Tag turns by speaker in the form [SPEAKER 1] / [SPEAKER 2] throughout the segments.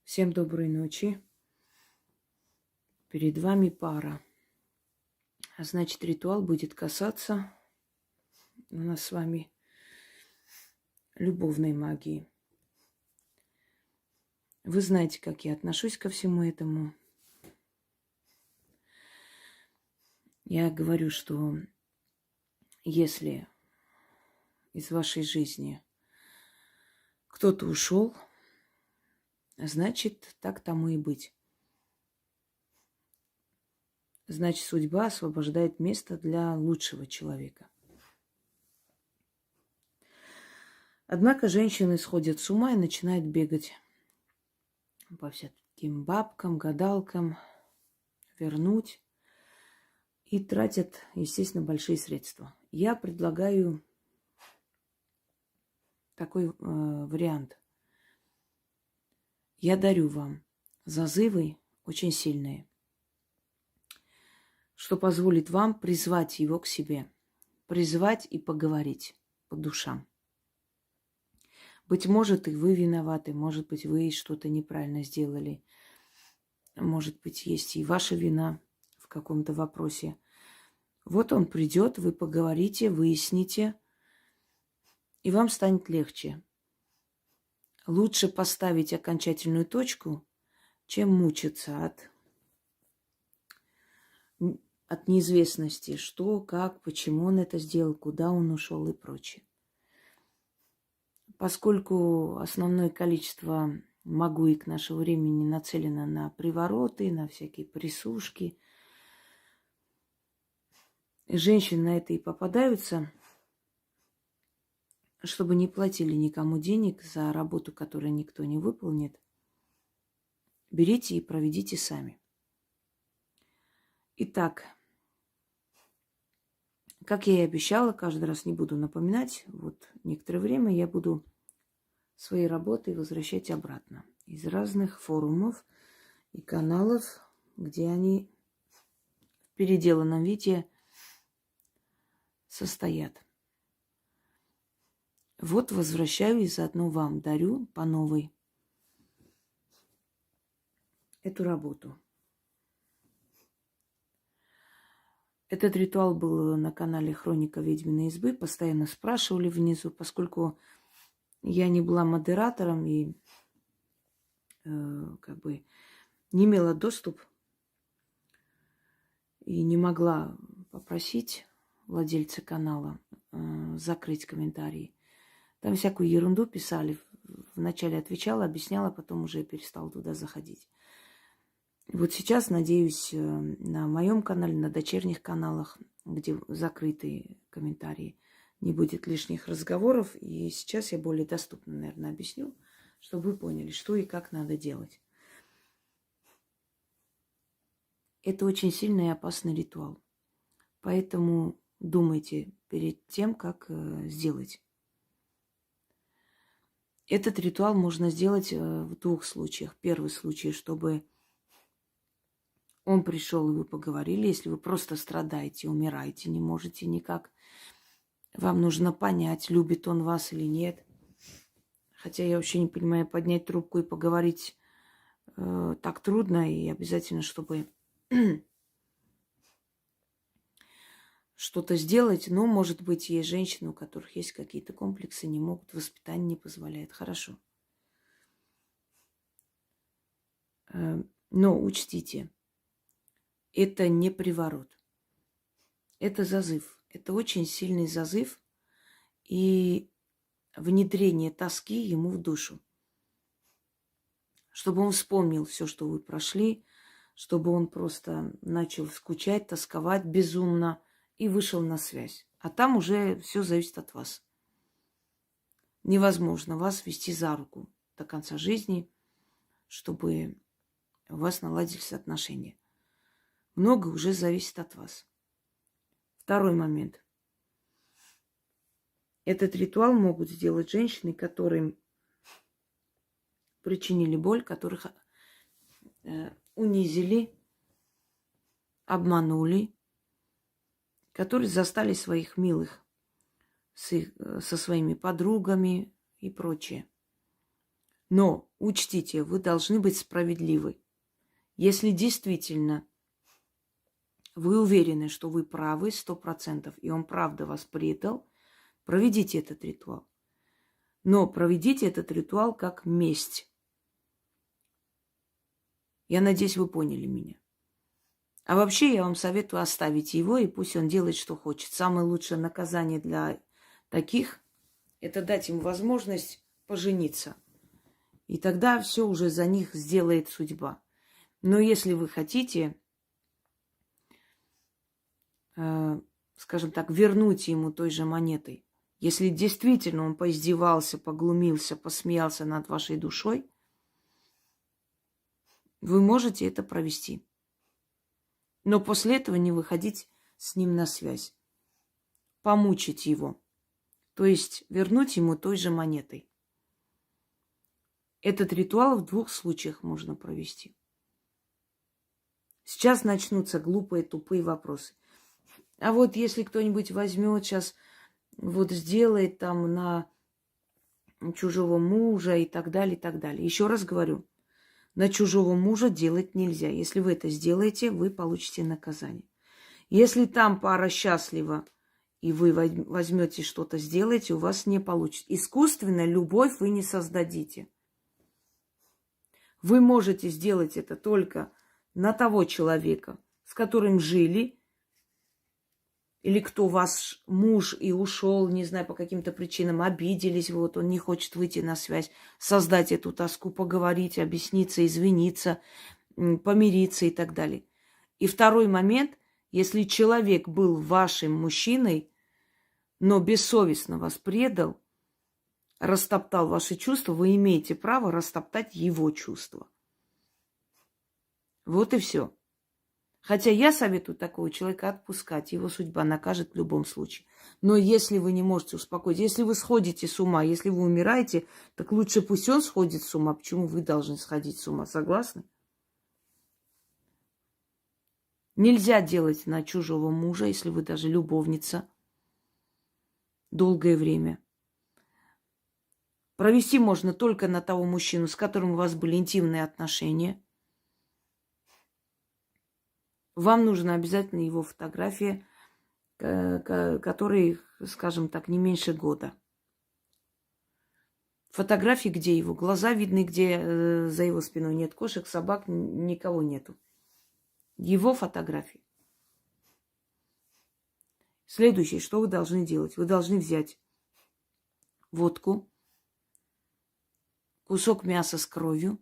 [SPEAKER 1] Всем доброй ночи. Перед вами пара. А значит, ритуал будет касаться у нас с вами любовной магии. Вы знаете, как я отношусь ко всему этому. Я говорю, что если из вашей жизни кто-то ушел, значит, так тому и быть. Значит, судьба освобождает место для лучшего человека. Однако женщины сходят с ума и начинают бегать по всяким бабкам, гадалкам, вернуть. И тратят, естественно, большие средства. Я предлагаю такой вариант. Я дарю вам зазывы очень сильные, что позволит вам призвать его к себе, призвать и поговорить по душам. Быть может, и вы виноваты, может быть, вы что-то неправильно сделали, может быть, есть и ваша вина в каком-то вопросе. Вот он придет, вы поговорите, выясните, и вам станет легче. Лучше поставить окончательную точку, чем мучиться от неизвестности, что, как, почему он это сделал, куда он ушел и прочее. Поскольку основное количество магуик нашего времени нацелено на привороты, на всякие присушки, женщины на это и попадаются, чтобы не платили никому денег за работу, которую никто не выполнит. Берите и проведите сами. Итак, как я и обещала, каждый раз не буду напоминать, вот некоторое время я буду свои работы возвращать обратно из разных форумов и каналов, где они в переделанном виде состоят. Вот возвращаю и заодно вам дарю по новой эту работу. Этот ритуал был на канале Хроника Ведьминой избы. Постоянно спрашивали внизу, поскольку я не была модератором и не имела доступ и не могла попросить владельца канала закрыть комментарии. Там всякую ерунду писали. Вначале отвечала, объясняла, потом уже перестала туда заходить. Вот сейчас, надеюсь, на моем канале, на дочерних каналах, где закрытые комментарии, не будет лишних разговоров. И сейчас я более доступно, наверное, объясню, чтобы вы поняли, что и как надо делать. Это очень сильный и опасный ритуал. Поэтому думайте перед тем, как сделать. Этот ритуал можно сделать в двух случаях. Первый случай, чтобы он пришел, и вы поговорили. Если вы просто страдаете, умираете, не можете никак. Вам нужно понять, любит он вас или нет. Хотя я вообще не понимаю, поднять трубку и поговорить так трудно. И обязательно, чтобы что-то сделать. Но, может быть, есть женщины, у которых есть какие-то комплексы, не могут, воспитание не позволяет. Хорошо. Но учтите, это не приворот. Это зазыв. Это очень сильный зазыв и внедрение тоски ему в душу. Чтобы он вспомнил все, что вы прошли, чтобы он просто начал скучать, тосковать безумно и вышел на связь. А там уже все зависит от вас. Невозможно вас вести за руку до конца жизни, чтобы у вас наладились отношения. Много уже зависит от вас. Второй момент. Этот ритуал могут сделать женщины, которым причинили боль, которых унизили, обманули, которые застали своих милых со своими подругами и прочее. Но учтите, вы должны быть справедливы. Если действительно вы уверены, что вы правы 100%, и он правда вас предал, проведите этот ритуал. Но проведите этот ритуал как месть. Я надеюсь, вы поняли меня. А вообще я вам советую оставить его, и пусть он делает, что хочет. Самое лучшее наказание для таких – это дать им возможность пожениться. И тогда все уже за них сделает судьба. Но если вы хотите, скажем так, вернуть ему той же монетой, если действительно он поиздевался, поглумился, посмеялся над вашей душой, вы можете это провести. Но после этого не выходить с ним на связь. Помучить его. То есть вернуть ему той же монетой. Этот ритуал в 2 случаях можно провести. Сейчас начнутся глупые, тупые вопросы. А вот если кто-нибудь возьмет сейчас, вот сделает там на чужого мужа и так далее, и так далее. Еще раз говорю, на чужого мужа делать нельзя. Если вы это сделаете, вы получите наказание. Если там пара счастлива, и вы возьмете что-то, сделаете, у вас не получится. Искусственно любовь вы не создадите. Вы можете сделать это только на того человека, с которым жили, или кто ваш муж и ушел, не знаю, по каким-то причинам, обиделись, вот он не хочет выйти на связь, создать эту тоску, поговорить, объясниться, извиниться, помириться и так далее. И второй момент, если человек был вашим мужчиной, но бессовестно вас предал, растоптал ваши чувства, вы имеете право растоптать его чувства. Вот и все. Хотя я советую такого человека отпускать. Его судьба накажет в любом случае. Но если вы не можете успокоить, если вы сходите с ума, если вы умираете, так лучше пусть он сходит с ума. Почему вы должны сходить с ума? Согласны? Нельзя делать на чужого мужа, если вы даже любовница, долгое время. Провести можно только на того мужчину, с которым у вас были интимные отношения. Вам нужна обязательно его фотография, которой, скажем так, не меньше года. Фотографии, где его глаза видны, где за его спиной нет кошек, собак, никого нету. Его фотографии. Следующее, что вы должны делать? Вы должны взять водку, кусок мяса с кровью,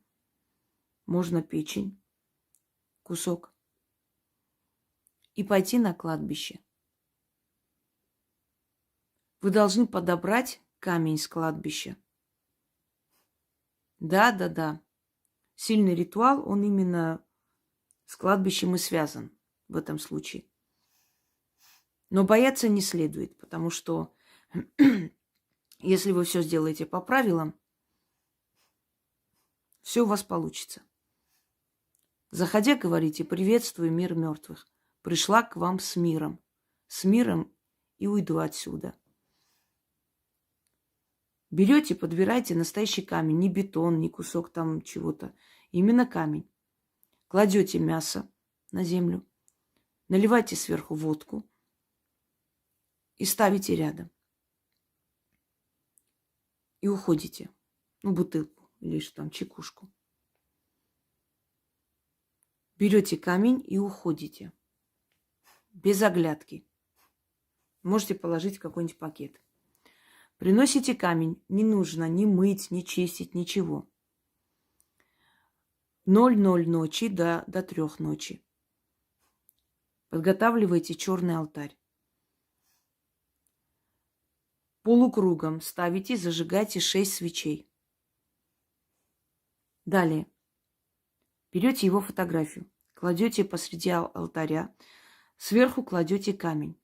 [SPEAKER 1] можно печень, кусок, и пойти на кладбище. Вы должны подобрать камень с кладбища. Да. Сильный ритуал, он именно с кладбищем и связан в этом случае. Но бояться не следует, потому что если вы все сделаете по правилам, все у вас получится. Заходя, говорите: приветствую мир мертвых. Пришла к вам с миром и уйду отсюда. Берете, подбирайте настоящий камень, не бетон, не кусок там чего-то, именно камень. Кладете мясо на землю, наливайте сверху водку и ставите рядом. И уходите. Бутылку или что там, чекушку. Берете камень и уходите. Без оглядки. Можете положить в какой-нибудь пакет. Приносите камень. Не нужно ни мыть, ни чистить, ничего. 00 ночи до 3 ночи. Подготавливайте черный алтарь. Полукругом ставите, зажигайте 6 свечей. Далее. Берете его фотографию. Кладете посреди алтаря. Сверху кладете камень.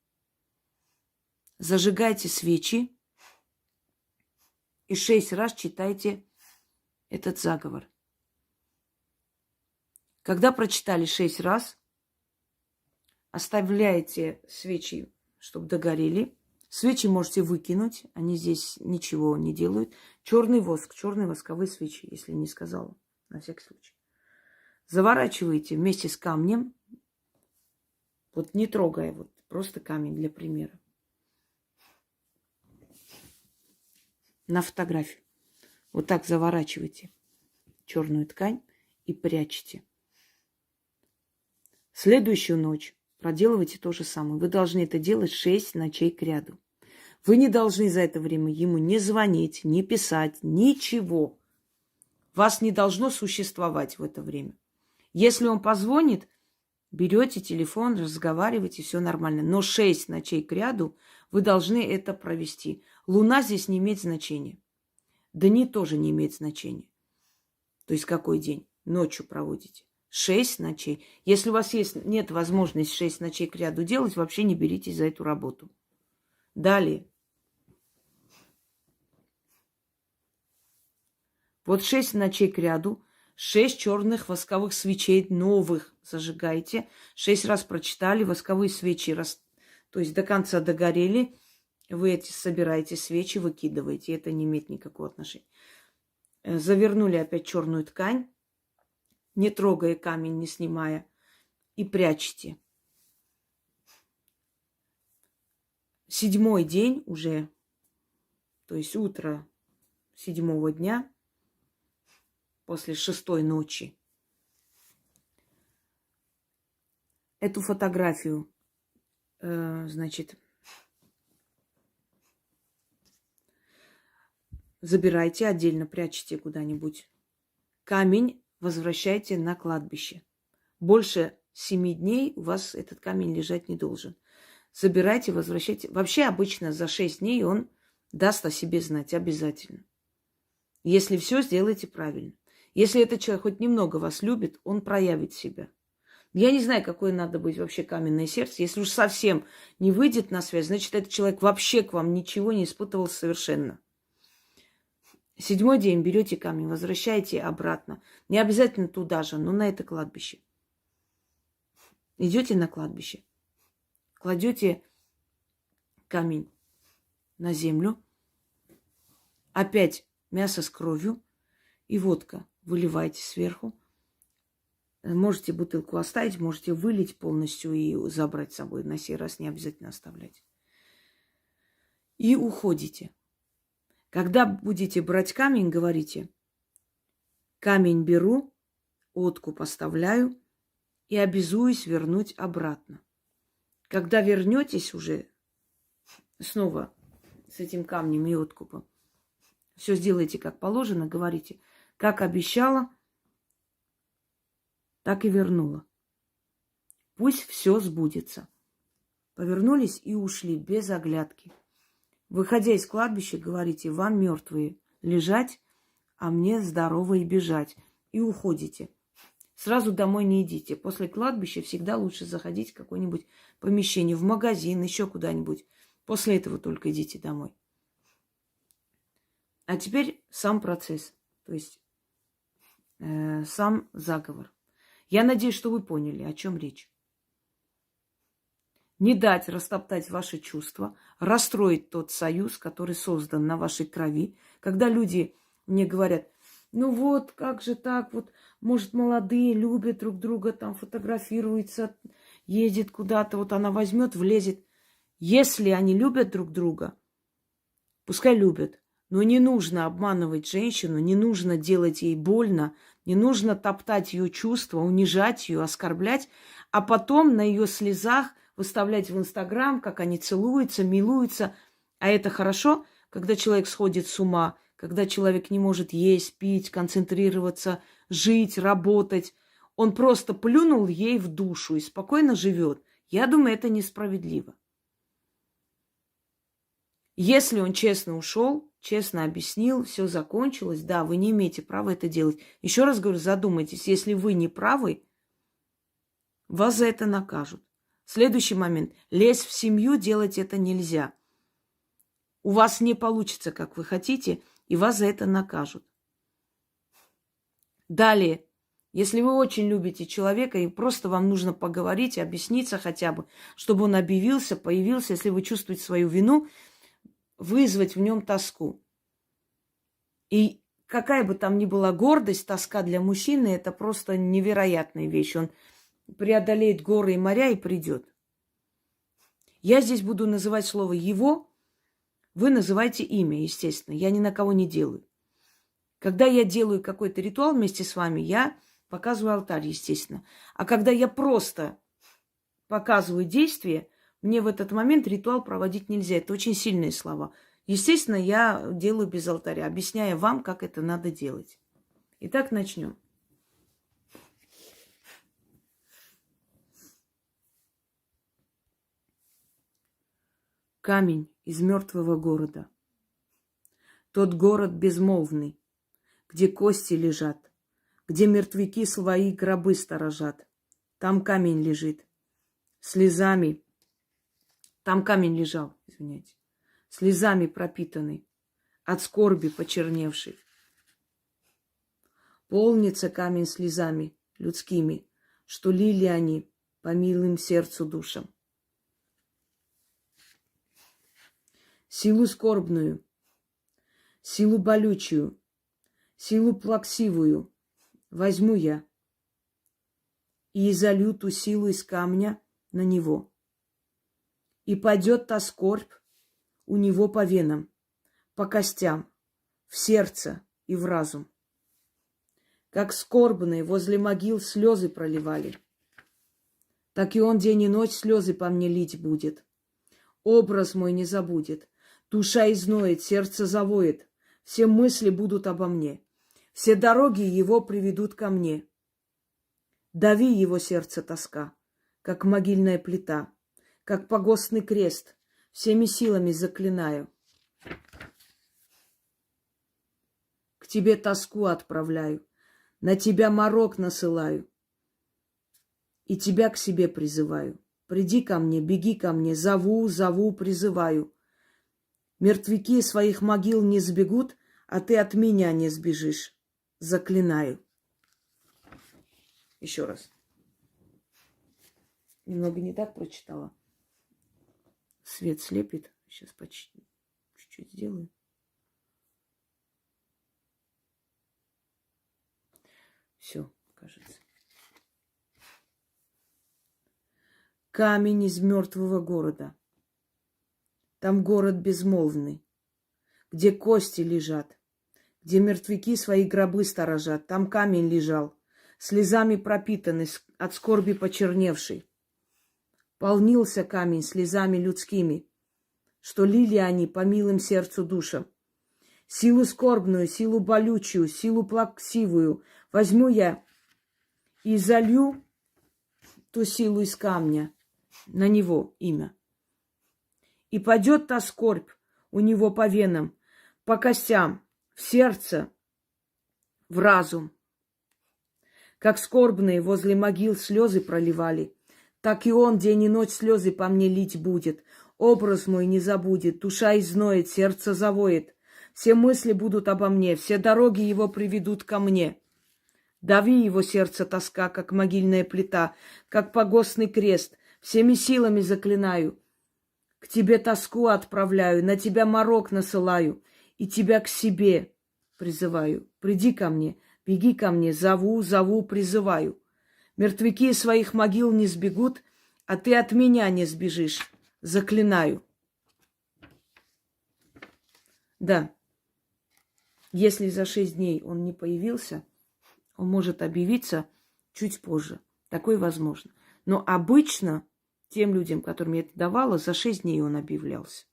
[SPEAKER 1] Зажигайте свечи и 6 раз читайте этот заговор. Когда прочитали 6 раз, оставляете свечи, чтобы догорели, Свечи можете выкинуть, они здесь ничего не делают. Черный воск, черные восковые свечи, если не сказала, на всякий случай. Заворачиваете вместе с камнем, вот не трогая, вот просто камень для примера. На фотографию. Вот так заворачивайте черную ткань и прячьте. Следующую ночь проделывайте то же самое. Вы должны это делать 6 ночей кряду. Вы не должны за это время ему не звонить, не писать, ничего. Вас не должно существовать в это время. Если он позвонит, берете телефон, разговариваете, все нормально. Но 6 ночей кряду вы должны это провести. Луна здесь не имеет значения. Дни тоже не имеет значения. То есть какой день? Ночью проводите. 6 ночей. Если у вас нет возможности 6 ночей кряду делать, вообще не беритесь за эту работу. Далее. Вот 6 ночей кряду, 6 черных восковых свечей новых зажигайте. 6 раз прочитали, восковые свечи, то есть до конца догорели. Вы эти собираете свечи, выкидываете. Это не имеет никакого отношения. Завернули опять черную ткань, не трогая камень, не снимая, и прячьте. 7-й день уже, то есть утро 7-го дня, после 6-й ночи, эту фотографию, значит, забирайте отдельно, прячьте куда-нибудь. Камень возвращайте на кладбище. Больше 7 дней у вас этот камень лежать не должен. Забирайте, возвращайте. Вообще обычно за 6 дней он даст о себе знать обязательно. Если все сделаете правильно. Если этот человек хоть немного вас любит, он проявит себя. Я не знаю, какое надо быть вообще каменное сердце. Если уж совсем не выйдет на связь, значит, этот человек вообще к вам ничего не испытывал совершенно. 7-й день берете камень, возвращаете обратно. Не обязательно туда же, но на это кладбище. Идете на кладбище, кладете камень на землю, опять мясо с кровью и водка выливаете сверху. Можете бутылку оставить, можете вылить полностью и забрать с собой. На сей раз не обязательно оставлять. И уходите. Когда будете брать камень, говорите: камень беру, откуп оставляю и обязуюсь вернуть обратно. Когда вернетесь уже снова с этим камнем и откупом, все сделайте как положено, говорите: как обещала, так и вернула. Пусть все сбудется. Повернулись и ушли без оглядки. Выходя из кладбища, говорите: вам мертвые лежать, а мне здоровые бежать. И уходите. Сразу домой не идите. После кладбища всегда лучше заходить в какое-нибудь помещение, в магазин, еще куда-нибудь. После этого только идите домой. А теперь сам процесс, то есть сам заговор. Я надеюсь, что вы поняли, о чем речь. Не дать растоптать ваши чувства, расстроить тот союз, который создан на вашей крови. Когда люди мне говорят: ну вот, как же так, вот, может, молодые любят друг друга, там фотографируются, едет куда-то, вот она возьмет, влезет. Если они любят друг друга, пускай любят. Но не нужно обманывать женщину, не нужно делать ей больно, не нужно топтать ее чувства, унижать ее, оскорблять, а потом на ее слезах выставлять в Инстаграм, как они целуются, милуются. А это хорошо, когда человек сходит с ума, когда человек не может есть, пить, концентрироваться, жить, работать. Он просто плюнул ей в душу и спокойно живет. Я думаю, это несправедливо. Если он честно ушел, честно объяснил, все закончилось, да, вы не имеете права это делать. Еще раз говорю, задумайтесь, если вы не правы, вас за это накажут. Следующий момент. Лезть в семью, делать это нельзя. У вас не получится, как вы хотите, и вас за это накажут. Далее. Если вы очень любите человека, и просто вам нужно поговорить, объясниться хотя бы, чтобы он объявился, появился, если вы чувствуете свою вину, вызвать в нем тоску. И какая бы там ни была гордость, тоска для мужчины, это просто невероятная вещь. Он преодолеет горы и моря и придет. Я здесь буду называть слово «его», вы называете имя, естественно. Я ни на кого не делаю. Когда я делаю какой-то ритуал вместе с вами, я показываю алтарь, естественно. А когда я просто показываю действие, мне в этот момент ритуал проводить нельзя. Это очень сильные слова. Естественно, я делаю без алтаря, объясняя вам, как это надо делать. Итак, начнем. Камень из мертвого города. Тот город безмолвный, где кости лежат, где мертвяки свои гробы сторожат. Там камень лежит, слезами. Там камень лежал, извиняйте, слезами пропитанный, от скорби почерневший. Полнится камень слезами людскими, что лили они по милым сердцу душам. Силу скорбную, силу болючую, силу плаксивую возьму я и изолью ту силу из камня на него. И падет та скорбь у него по венам, по костям, в сердце и в разум. Как скорбные возле могил слезы проливали, так и он день и ночь слезы по мне лить будет. Образ мой не забудет, душа изноет, сердце завоет, все мысли будут обо мне, все дороги его приведут ко мне. Дави его сердце тоска, как могильная плита, как погостный крест, всеми силами заклинаю. К тебе тоску отправляю, на тебя морок насылаю, и тебя к себе призываю. Приди ко мне, беги ко мне, зову, зову, призываю. Мертвяки своих могил не сбегут, а ты от меня не сбежишь. Заклинаю. Еще раз. Немного не так прочитала. Свет слепит. Сейчас почти чуть-чуть сделаю. Все, кажется. Камень из мертвого города. Там город безмолвный, где кости лежат, где мертвяки свои гробы сторожат. Там камень лежал, слезами пропитанный, от скорби почерневший. Полнился камень слезами людскими, что лили они по милым сердцу душам. Силу скорбную, силу болючую, силу плаксивую возьму я и залью ту силу из камня на него имя. И падет та скорбь у него по венам, по костям, в сердце, в разум. Как скорбные возле могил слезы проливали, так и он день и ночь слезы по мне лить будет. Образ мой не забудет, душа изноет, сердце завоет. Все мысли будут обо мне, все дороги его приведут ко мне. Дави его сердце тоска, как могильная плита, как погостный крест. Всеми силами заклинаю. К тебе тоску отправляю, на тебя морок насылаю, и тебя к себе призываю. Приди ко мне, беги ко мне, зову, зову, призываю. Мертвяки из своих могил не сбегут, а ты от меня не сбежишь. Заклинаю. Да, если за 6 дней он не появился, он может объявиться чуть позже. Такое возможно. Но обычно тем людям, которым я это давала, за 6 дней он объявлялся.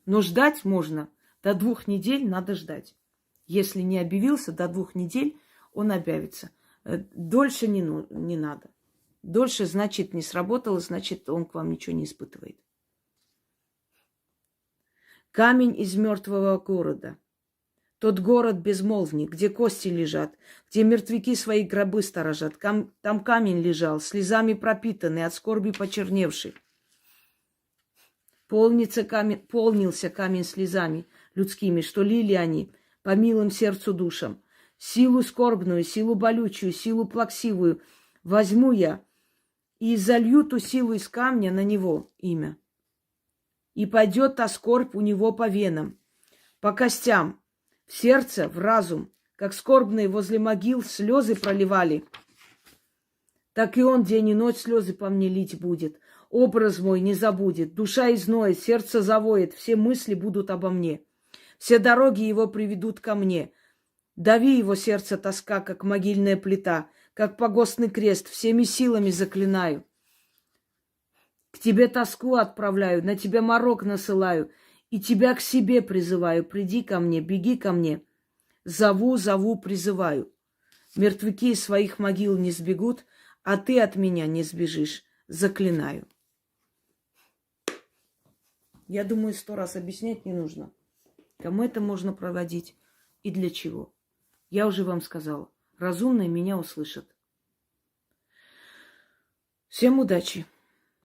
[SPEAKER 1] Но ждать можно. До 2 недель надо ждать. Если не объявился, до 2 недель он объявится. Дольше не надо. Дольше, значит, не сработало, значит, он к вам ничего не испытывает. Камень из мертвого города. Тот город безмолвный, где кости лежат, где мертвяки свои гробы сторожат. Там камень лежал, слезами пропитанный, от скорби почерневший. Полнился камень слезами людскими, что лили они по милым сердцу душам. Силу скорбную, силу болючую, силу плаксивую возьму я и залью ту силу из камня на него имя. И пойдет та скорбь у него по венам, по костям, в сердце, в разум, как скорбные возле могил слезы проливали, так и он день и ночь слезы по мне лить будет. Образ мой не забудет, душа изноет, сердце завоет, все мысли будут обо мне. Все дороги его приведут ко мне. Дави его сердце тоска, как могильная плита, как погостный крест, всеми силами заклинаю. К тебе тоску отправляю, на тебя морок насылаю, и тебя к себе призываю. Приди ко мне, беги ко мне. Зову, зову, призываю. Мертвяки из своих могил не сбегут, а ты от меня не сбежишь. Заклинаю. Я думаю, 100 раз объяснять не нужно. Кому это можно проводить и для чего. Я уже вам сказала. Разумные меня услышат. Всем удачи!